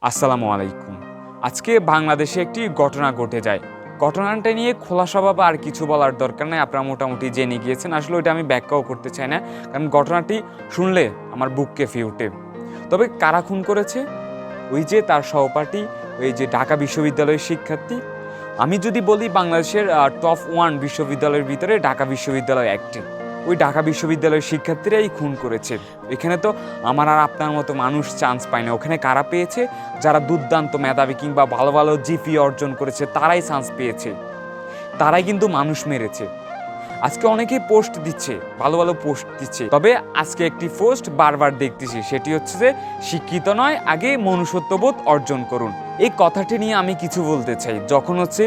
আসসালামু আলাইকুম। আজকে বাংলাদেশে একটি ঘটনা ঘটে যায়। ঘটনাটা নিয়ে খোলাসাভাবে আর কিছু বলার দরকার নাই। আপনারা মোটামুটি জেনে গিয়েছেন। আসলে ওইটা আমি ব্যাখ্যাও করতে চাই না। কারণ ঘটনাটি শুনলে আমার বুক কেঁপে ওঠে। তবে কারা খুন করেছে? ওই যে তার সহপাঠী, ওই যে ঢাকা বিশ্ববিদ্যালয়ের শিক্ষার্থী। আমি যদি বলি বাংলাদেশের টপ 1 বিশ্ববিদ্যালয়ের ভিতরে ঢাকা বিশ্ববিদ্যালয় একটি। ওই ঢাকা বিশ্ববিদ্যালয়ের শিক্ষার্থীরাই খুন করেছে। এখানে তো আমার আর আপনার মতো মানুষ চান্স পায় না। ওখানে কারা পেয়েছে? যারা দুর্দান্ত মেধাবী কিংবা ভালো ভালো জিপিএ অর্জন করেছে তারাই চান্স পেয়েছে। তারাই কিন্তু মানুষ মেরেছে। আজকে অনেকেই পোস্ট দিচ্ছে, ভালো ভালো পোস্ট দিচ্ছে। তবে আজকে একটি পোস্ট বারবার দেখতেছি, সেটি হচ্ছে যে শিক্ষিত নয়, আগে মনুষ্যত্ববোধ অর্জন করুন। এই কথাটি নিয়ে আমি কিছু বলতে চাই। যখন হচ্ছে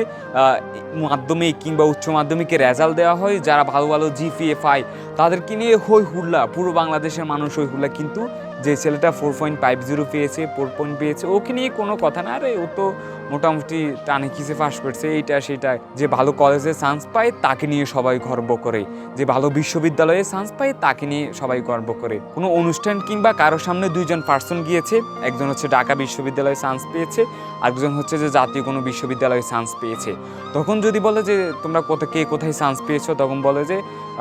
মাধ্যমিক কিংবা উচ্চ মাধ্যমিকে রেজাল্ট দেওয়া হয়, যারা ভালো ভালো জিপিএ পায় তাদেরকে নিয়ে হই হুল্লা, পুরো বাংলাদেশের মানুষ হই হুল্লা। কিন্তু যে ছেলেটা 4.50 পেয়েছে, 4 পয়েন্ট পেয়েছে, ওকে নিয়ে কোনো কথা না। আরে ও তো মোটামুটি টানে খিসে পাস করছে, এইটা সেটা। যে ভালো কলেজে চান্স পায় তাকে নিয়ে সবাই গর্ব করে, যে ভালো বিশ্ববিদ্যালয়ে চান্স পায় তাকে নিয়ে সবাই গর্ব করে। কোনো অনুষ্ঠান কিংবা কারোর সামনে দুইজন পার্সন গিয়েছে, একজন হচ্ছে ঢাকা বিশ্ববিদ্যালয়ে চান্স পেয়েছে, আরেকজন হচ্ছে যে জাতীয় কোনো বিশ্ববিদ্যালয়ে চান্স পেয়েছে। তখন যদি বলে যে তোমরা কে কোথায় চান্স পেয়েছো, তখন বলে যে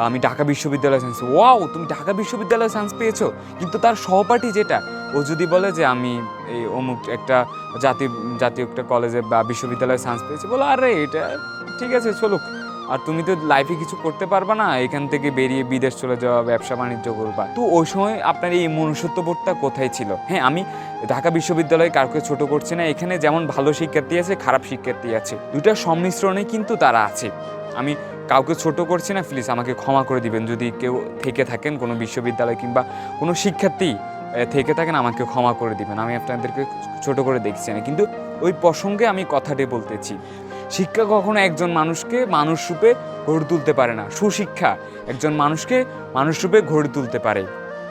আমি ঢাকা বিশ্ববিদ্যালয়ে চান্স। ওয়াও, তুমি ঢাকা বিশ্ববিদ্যালয়ে চান্স পেয়েছো। কিন্তু তার সহপাঠী যেটা, ও যদি বলে যে আমি এই অমুক একটা জাতীয় একটা কলেজে বা বিশ্ববিদ্যালয়ে চান্স পেয়েছি, বলো আরে এটা ঠিক আছে চলুক, আর তুমি তো লাইফে কিছু করতে পারবা না, এখান থেকে বেরিয়ে বিদেশ চলে যাওয়া, ব্যবসা বাণিজ্য করবা। তো ওই সময় আপনার এই মনুষ্যত্ববোধটা কোথায় ছিল? হ্যাঁ, আমি ঢাকা বিশ্ববিদ্যালয়ে কাউকে ছোট করছি না। এখানে যেমন ভালো শিক্ষার্থী আছে, খারাপ শিক্ষার্থী আছে, দুটার সংমিশ্রণে কিন্তু তারা আছে। আমি কাউকে ছোট করছি না, প্লিজ আমাকে ক্ষমা করে দিবেন যদি কেউ থেকে থাকেন, কোনো বিশ্ববিদ্যালয় কিংবা কোনো শিক্ষার্থী থেকে থাকেন, আমাকে ক্ষমা করে দিবেন। আমি আপনাদেরকে ছোট করে দেখছি না, কিন্তু ওই প্রসঙ্গে আমি কথাটি বলতেছি। শিক্ষা কখনো একজন মানুষকে মানুষ রূপে গড়ে তুলতে পারে না। সুশিক্ষা একজন মানুষকে মানুষ রূপে গড়ে তুলতে পারে।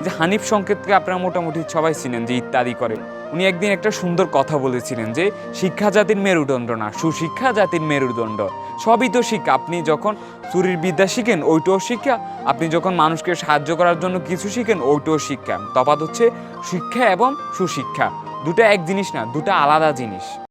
যে হানিফ সংকেতকে আপনারা মোটামুটি সবাই চিনেন, যে ইত্যাদি করে। উনি একদিন একটা সুন্দর কথা বলেছিলেন যে শিক্ষা জাতির মেরুদণ্ড না, সুশিক্ষা জাতির মেরুদণ্ড। সবই তো শিক্ষা। আপনি যখন চুরির বিদ্যা শিখেন, ওইটাও শিক্ষা। আপনি যখন মানুষকে সাহায্য করার জন্য কিছু শিখেন, ওইটাও শিক্ষা। তফাৎ হচ্ছে শিক্ষা এবং সুশিক্ষা। দুটো এক জিনিস না, দুটো আলাদা জিনিস।